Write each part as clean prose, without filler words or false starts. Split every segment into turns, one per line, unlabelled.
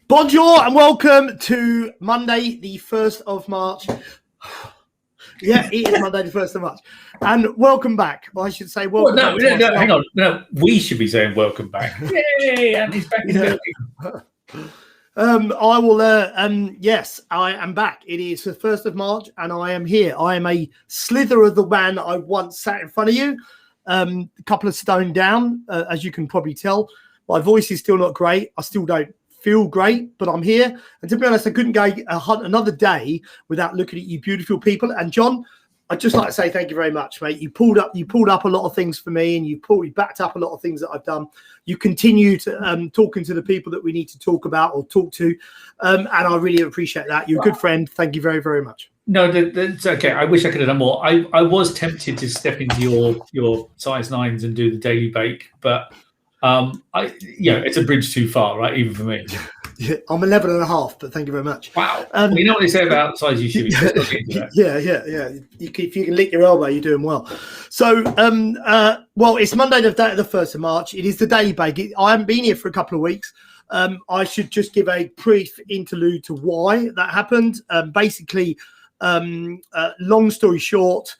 Bonjour and welcome to Monday, the 1st of March. Yeah, it is Monday, the 1st of March. And welcome back. Or I should say welcome back.
No, hang on. No, we should be saying welcome back. Yay, Andy's back in the building.
Yes, I am back. It is the 1st of March and I am here. I am a slither of the man I once sat in front of you. A couple of stone down, as you can probably tell. My voice is still not great. I still don't feel great, but I'm here. And to be honest, I couldn't go another day without looking at you beautiful people. And John, I'd just like to say thank you very much, mate. You pulled up a lot of things for me, and you backed up a lot of things that I've done. You continue to talking to the people that we need to talk about or talk to, and I really appreciate that. You're a good friend. Thank you very, very much.
No, it's okay. I wish I could have done more. I was tempted to step into your size 9s and do the daily bake, but it's a bridge too far, right? Even for me.
Yeah, I'm 11 and a half, but thank you very much.
Wow. You know what they say about size you should be.
Yeah. If you can lick your elbow, you're doing well. So, it's Monday, the 1st of March. It is the daily bake. I haven't been here for a couple of weeks. I should just give a brief interlude to why that happened. Long story short,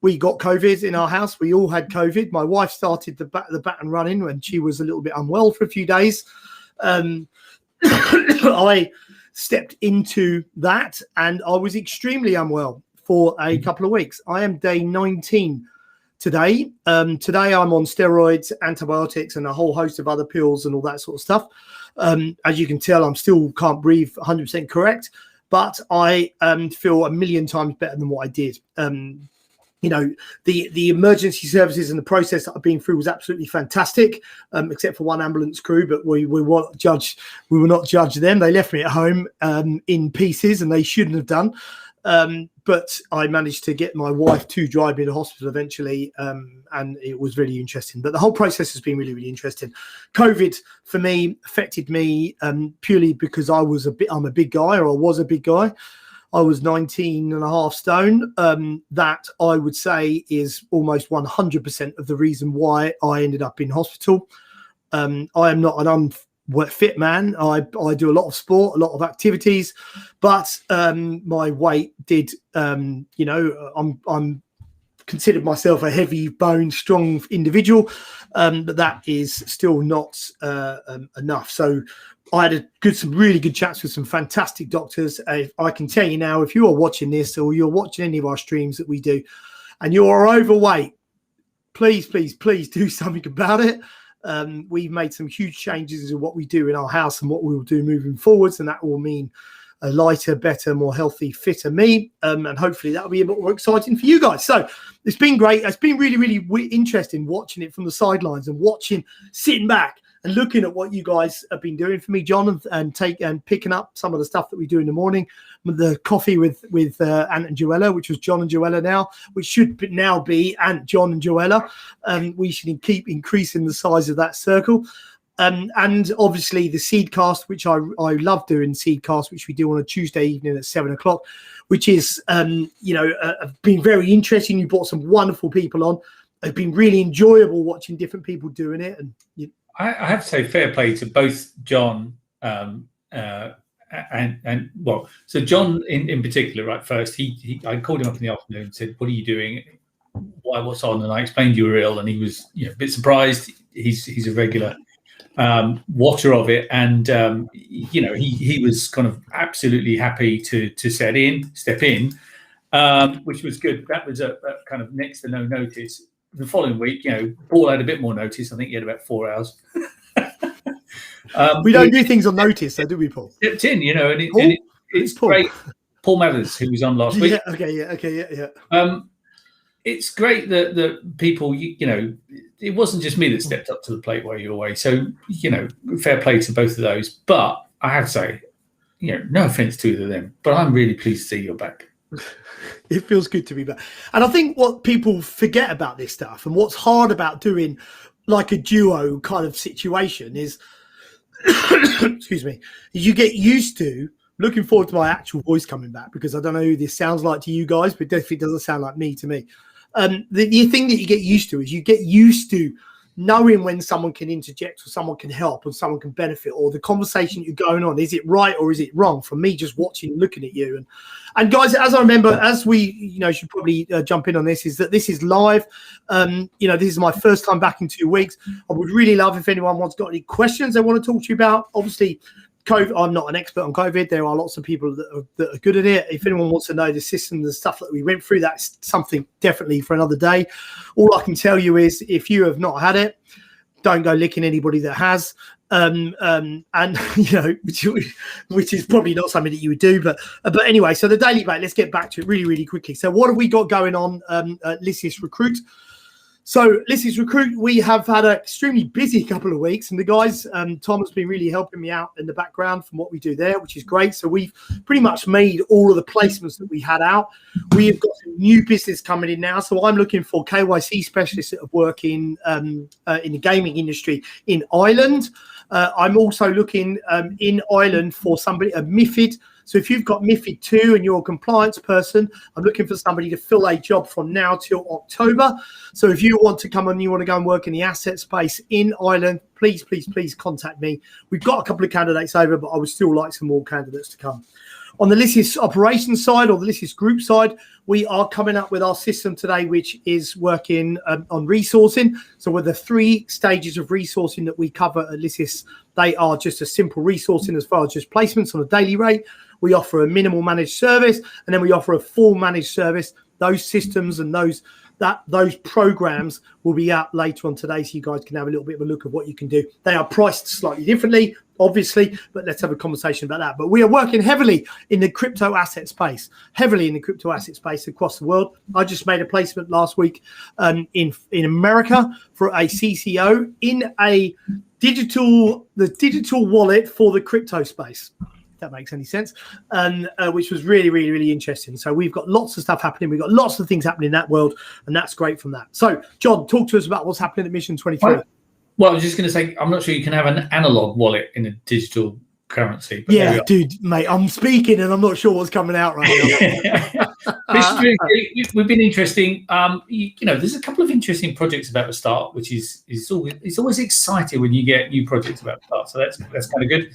we got COVID in our house. We all had COVID. My wife started the baton running when she was a little bit unwell for a few days. I stepped into that and I was extremely unwell for a couple of weeks. I am day 19 today. Today I'm on steroids, antibiotics, and a whole host of other pills and all that sort of stuff. As you can tell, I'm still can't breathe 100% correct, but I feel a million times better than what I did. The emergency services and the process that I've been through was absolutely fantastic, except for one ambulance crew, but we will not judge them. They left me at home in pieces, and they shouldn't have done. But I managed to get my wife to drive me to hospital eventually, and it was really interesting. But the whole process has been really, really interesting. COVID for me affected me purely because I'm a big guy, or I was a big guy. I was 19 and a half stone. That I would say is almost 100% of the reason why I ended up in hospital. I am not an unfit man. I do a lot of sport, a lot of activities, but my weight did, I'm considered myself a heavy bone, strong individual, but that is still not enough. So I had some really good chats with some fantastic doctors. I can tell you now, if you are watching this or you're watching any of our streams that we do and you are overweight, please do something about it. We've made some huge changes in what we do in our house and what we will do moving forwards, and that will mean a lighter, better, more healthy, fitter me, and hopefully that'll be a bit more exciting for you guys. So it's been great. It's been really, really interesting watching it from the sidelines and sitting back and looking at what you guys have been doing for me, John, and picking up some of the stuff that we do in the morning, with the coffee with Ant and Joella, which was John and Joella now, which should now be Ant, John and Joella. We should keep increasing the size of that circle. And obviously the Seedcast, which I love doing, Seedcast, which we do on a Tuesday evening at 7:00, which is, been very interesting. You brought some wonderful people on. It's been really enjoyable watching different people doing it. And
I have to say fair play to both John so John in particular, right? First, I called him up in the afternoon and said, "What are you doing? What's on?" And I explained you were ill, and he was a bit surprised. He's a regular watcher of it, and he was kind of absolutely happy to step in, which was good. That was a kind of next to no notice. The following week, Paul had a bit more notice. I think he had about 4 hours.
We don't do things on notice, so do we, Paul?
Stepped in, and it's great. Paul Mathers, who was on last week.
Yeah.
It's great that people, it wasn't just me that stepped up to the plate while you were away. So, fair play to both of those. But I have to say, no offense to either of them, but I'm really pleased to see you're back.
It feels good to be back. And I think what people forget about this stuff and what's hard about doing like a duo kind of situation is, excuse me, you get used to looking forward to my actual voice coming back, because I don't know who this sounds like to you guys, but definitely doesn't sound like me to me. The thing that you get used to is you get used to knowing when someone can interject or someone can help or someone can benefit, or the conversation you're going on, is it right or is it wrong? For me, just watching and looking at you. And guys, as I remember, as we should probably jump in on this, is that this is live. This is my first time back in 2 weeks. I would really love if anyone wants got any questions they want to talk to you about. Obviously, COVID, I'm not an expert on COVID. There are lots of people that are good at it. If anyone wants to know the system, the stuff that we went through, that's something definitely for another day. All I can tell you is, if you have not had it, don't go licking anybody that has. Which is probably not something that you would do. But anyway, so the daily debate, let's get back to it really, really quickly. So what have we got going on at Lysias Recruit? So Lysias Recruit, we have had an extremely busy couple of weeks, and the guys, Tom has been really helping me out in the background from what we do there, which is great. So we've pretty much made all of the placements that we had out. We have got some new business coming in now. So I'm looking for KYC specialists that have worked in the gaming industry in Ireland. I'm also looking in Ireland for somebody, a MiFID. So if you've got MiFID 2 and you're a compliance person, I'm looking for somebody to fill a job from now till October. So if you want to come and you want to go and work in the asset space in Ireland, please contact me. We've got a couple of candidates over, but I would still like some more candidates to come. On the Lysias operations side, or the Lysias group side, we are coming up with our system today, which is working on resourcing. So with the 3 stages of resourcing that we cover at Lysias, they are just a simple resourcing as far as just placements on a daily rate. We offer a minimal managed service, and then we offer a full managed service. Those systems and those programs will be out later on today, so you guys can have a little bit of a look at what you can do. They are priced slightly differently, obviously, but let's have a conversation about that. But we are working heavily in the crypto asset space, across the world. I just made a placement last week in America for a CCO in the digital wallet for the crypto space. That makes any sense, and which was really, really, really interesting. So we've got lots of stuff happening. We've got lots of things happening in that world, and that's great from that. So, John, talk to us about what's happening at Mission 23.
Well, I was just going to say, I'm not sure you can have an analog wallet in a digital currency. But
yeah, dude, mate, I'm speaking and I'm not sure what's coming out right now.
We've been interesting. There's a couple of interesting projects about to start, which is always exciting when you get new projects about to start. So that's kind of good.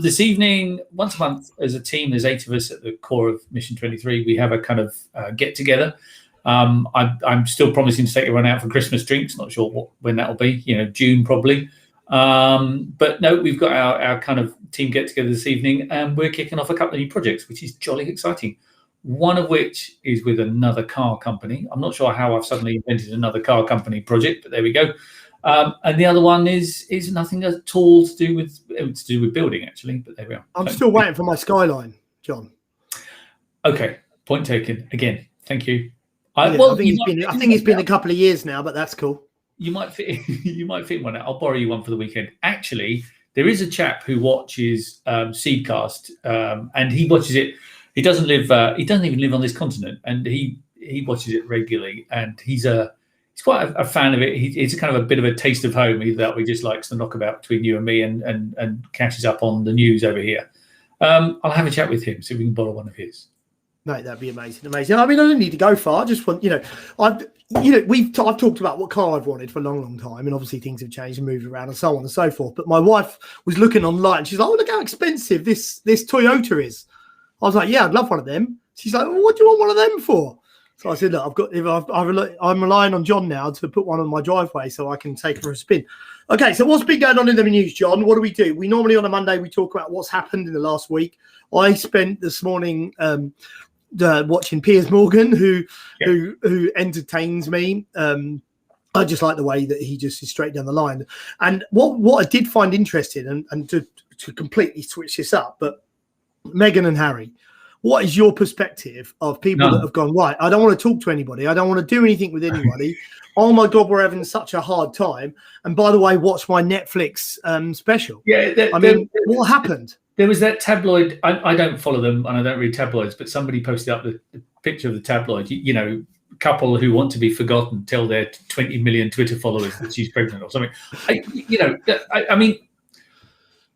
This evening, once a month, as a team, there's 8 of us at the core of Mission 23. We have a kind of get together. I'm still promising to take everyone out for Christmas drinks. Not sure when that'll be. June probably. But no, we've got our kind of team get together this evening, and we're kicking off a couple of new projects, which is jolly exciting. One of which is with another car company. I'm not sure how I've suddenly invented another car company project, but there we go. And the other one is nothing at all to do with building, actually. But there we are.
I'm still waiting for my skyline, John.
Okay, point taken. Again, thank you.
I think it's been a couple of years now, but that's cool.
You might fit one out. I'll borrow you one for the weekend. Actually, there is a chap who watches Seedcast, and he watches it. He doesn't even live on this continent, and he watches it regularly. And he's quite a fan of it. It's a kind of a bit of a taste of home. He just likes the knockabout between you and me, and catches up on the news over here. I'll have a chat with him, see if we can borrow one of his.
Mate, that'd be amazing. I mean, I don't need to go far. I just want, I've talked about what car I've wanted for a long, long time, and obviously things have changed and moved around and so on and so forth. But my wife was looking online. She's like, "Oh, look how expensive this Toyota is." I was like, "Yeah, I'd love one of them." She's like, "Well, what do you want one of them for?" So I said, "Look, I'm relying on John now to put one on my driveway so I can take her for a spin." Okay, so what's been going on in the news, John? What do? We normally on a Monday we talk about what's happened in the last week. I spent this morning watching Piers Morgan, who entertains me. I just like the way that he just is straight down the line. And what I did find interesting, and to completely switch this up, but Meghan and Harry, what is your perspective of people that have gone, right, I don't want to talk to anybody, I don't want to do anything with anybody. Oh my God, we're having such a hard time. And by the way, watch my Netflix special.
Yeah,
what happened?
There was that tabloid. I don't follow them and I don't read tabloids, but somebody posted up the picture of the tabloid. Couple who want to be forgotten tell their 20 million Twitter followers that she's pregnant or something. I mean,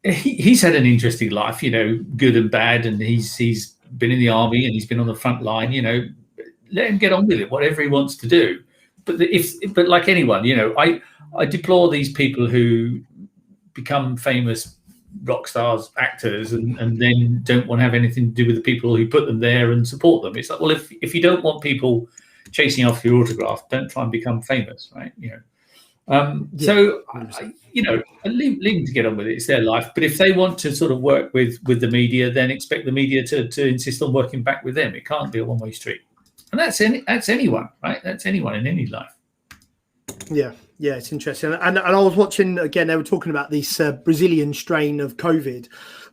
he's had an interesting life, good and bad, and he's been in the army and he's been on the front line. Let him get on with it, whatever he wants to do. But like anyone, I deplore these people who become famous rock stars, actors, and then don't want to have anything to do with the people who put them there and support them. It's like, well, if you don't want people chasing off your autograph, don't try and become famous, right? So leave them to get on with it. It's their life. But if they want to sort of work with the media, then expect the media to insist on working back with them. It can't be a one-way street. And that's anyone, right? That's anyone in any life.
Yeah, it's interesting. And I was watching, again, they were talking about this Brazilian strain of COVID,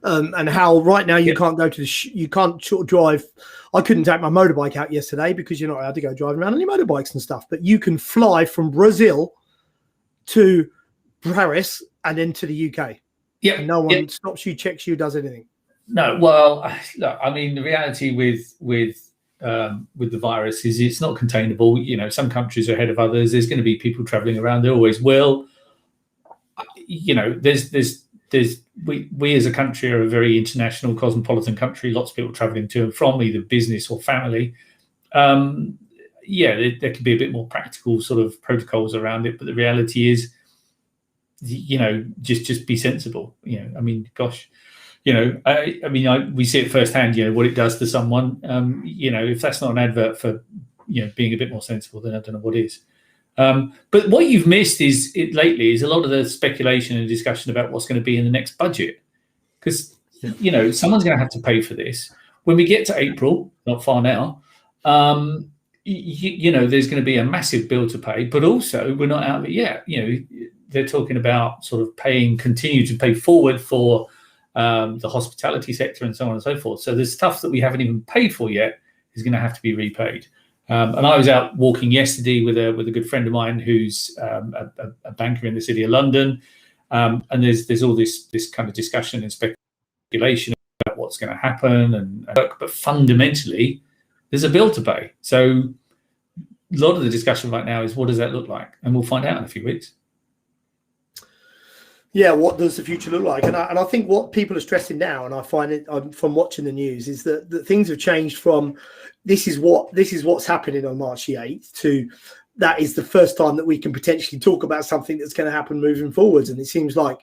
and how right now you can't go to you can't sort of drive. I couldn't take my motorbike out yesterday because you're not allowed to go driving around on your motorbikes and stuff. But you can fly from Brazil to Paris and then to the UK. Yeah, and no one stops you, checks you, does anything.
No, well, look, I mean, the reality with the virus is it's not containable. Some countries are ahead of others. There's going to be people traveling around. There always will. We as a country are a very international, cosmopolitan country. Lots of people traveling to and from, either business or family. There could be a bit more practical sort of protocols around it, but the reality is, just be sensible. I mean, gosh. We see it firsthand, what it does to someone. If that's not an advert for, being a bit more sensible, then I don't know what is. But what you've missed lately is a lot of the speculation and discussion about what's going to be in the next budget. Because, someone's going to have to pay for this. When we get to April, not far now, there's going to be a massive bill to pay, but also we're not out of it yet. They're talking about sort of continue to pay forward for the hospitality sector and so on and so forth. So there's stuff that we haven't even paid for yet is going to have to be repaid. And I was out walking yesterday with a good friend of mine who's a banker in the City of London, and there's all this kind of discussion and speculation about what's going to happen, but fundamentally there's a bill to pay. So a lot of the discussion right now is, what does that look like? And we'll find out in a few weeks.
Yeah, what does the future look like? And I think what people are stressing now, and I find it from watching the news, is that things have changed from this is what's happening on March the 8th to that is the first time that we can potentially talk about something that's going to happen moving forwards. And it seems like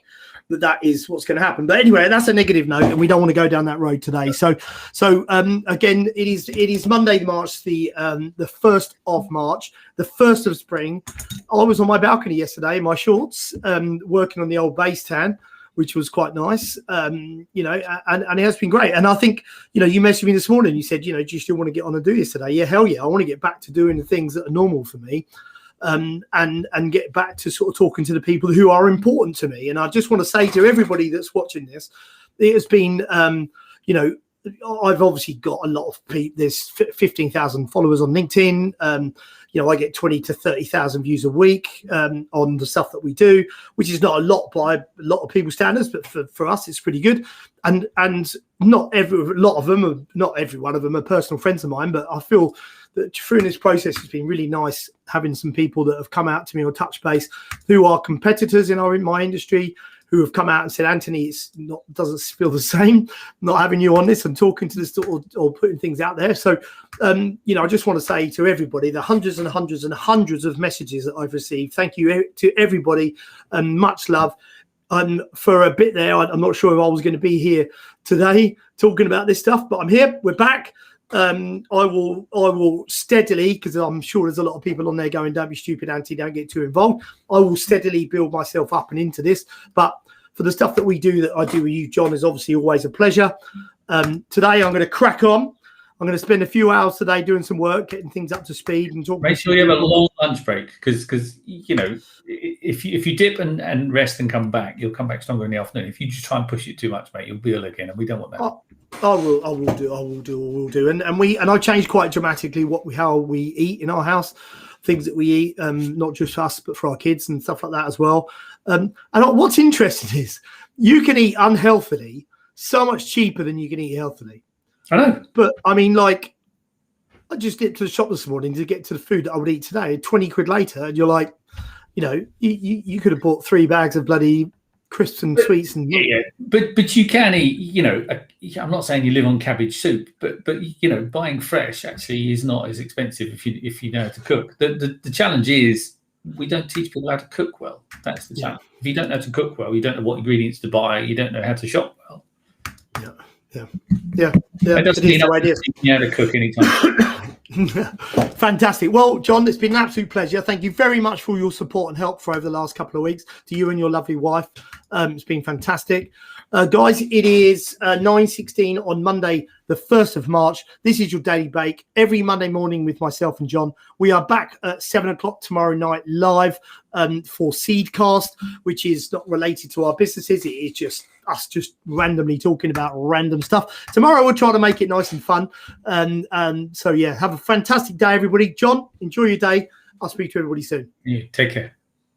that is what's going to happen. But anyway, that's a negative note, and we don't want to go down that road today. So again, it is Monday, March the 1st of March, the 1st of spring. I was on my balcony yesterday in my shorts, working on the old base tan, which was quite nice. And it has been great. And I think, you messaged me this morning. You said, do you still want to get on and do this today? Yeah, hell yeah. I want to get back to doing the things that are normal for me. And get back to sort of talking to the people who are important to me. And I just want to say to everybody that's watching this, it has been, I've obviously got a lot of people. There's 15,000 followers on LinkedIn. I get 20 to 30,000 views a week on the stuff that we do, which is not a lot by a lot of people's standards, but for us, it's pretty good. And not every one of them are personal friends of mine, but I feel that through this process, it's been really nice having some people that have come out to me or touch base who are competitors in my industry, who have come out and said, Anthony, doesn't feel the same not having you on this and talking to this or putting things out there. So, I just want to say to everybody, the hundreds and hundreds and hundreds of messages that I've received, thank you to everybody and much love. For a bit there, I'm not sure if I was going to be here today talking about this stuff, but I'm here. We're back. I will steadily, because I'm sure there's a lot of people on there going, don't be stupid, Anthony, don't get too involved. I will steadily build myself up and into this. But for the stuff that I do with you, John, is obviously always a pleasure. Today I'm going to crack on. I'm going to spend a few hours today doing some work, getting things up to speed and talking.
Make sure you have a long lunch break, because if you dip and rest and come back, you'll come back stronger in the afternoon. If you just try and push it too much, mate, you'll be ill again, and we don't want that. I will do. And I changed quite dramatically how we eat in our house, things that we eat, not just for us, but for our kids and stuff like that as well. And what's interesting is you can eat unhealthily so much cheaper than you can eat healthily. I know.
But I mean, I just get to the shop this morning to get to the food that I would eat today. 20 quid later, and you're like, you could have bought 3 bags of bloody crisps and sweets and
but you can eat. I'm not saying you live on cabbage soup, but buying fresh actually is not as expensive if you know how to cook. The challenge is we don't teach people how to cook well. That's the
Yeah.
challenge. If you don't know how to cook well, you don't know what ingredients to buy, you don't know how to shop well.
Yeah.
That doesn't mean
the
I'm
way it is.
teaching you how to cook anytime.
Fantastic. Well, John, it's been an absolute pleasure. Thank you very much for your support and help for over the last couple of weeks, to you and your lovely wife. It's been fantastic. Guys, it is 9:16 on Monday, the 1st of March. This is your Daily Bake every Monday morning with myself and John. We are back at 7 o'clock tomorrow night live for Seedcast, which is not related to our businesses. It is just us just randomly talking about random stuff. Tomorrow we'll try to make it nice and fun. So, yeah, have a fantastic day, everybody. John, enjoy your day. I'll speak to everybody soon.
Yeah, take care.